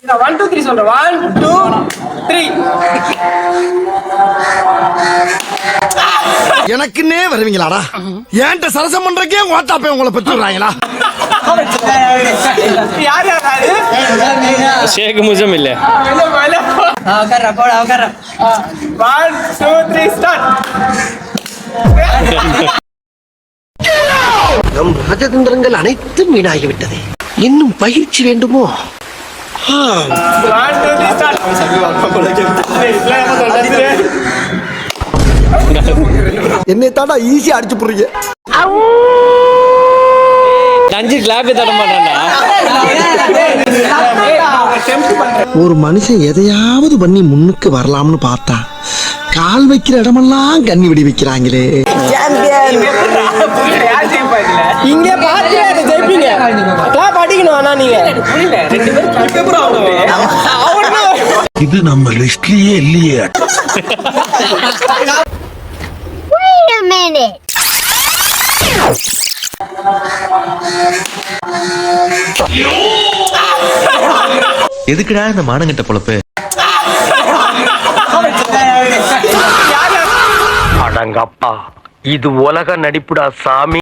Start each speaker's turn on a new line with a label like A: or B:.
A: 1 2 3 சொல்றேன். 1 2 3.
B: எனக்குன்னே வருவீங்களாடா? ஏன்ட்ட சரசம் பண்றக்கே ஓட்டாப்பே உங்களை பெற்று விடுறாங்களா?
A: யார் யார்
C: ஷேக் முசம் இல்ல.
A: அவகர போட அவகர. 1 2 3 ஸ்டார்ட்.
B: நம் ராஜதந்திரங்கள் அனைத்தும் வீணாகிவிட்டது. இன்னும் பயிற்சி வேண்டுமோ?
A: 1 2 3 ஸ்டார்ட்.
B: என்னை தாண்டா ஈஸியா அடிச்சு போடுறீங்க.
C: அஞ்சு கிளாப்பே தட மாட்டான்டா.
B: ஒரு மனுஷன் எதையாவது பண்ணி முன்னுக்கு வரலாம்னு பார்த்தா கால் வைக்கிற இடமெல்லாம் கண்ணி விடி வைக்கிறாங்களே.
A: இங்க பாத்து ஜெயிப்பீங்க. படிக்கணும் ஆனா நீங்க
B: இது நம்ம லிஸ்ட்லயே இல்லையே.
D: Wait a minute.
E: எதுக்குடா இந்த மானங்கிட்ட பொழப்பு?
F: அடங்கப்பா, இது உலக நடிப்புடா சாமி.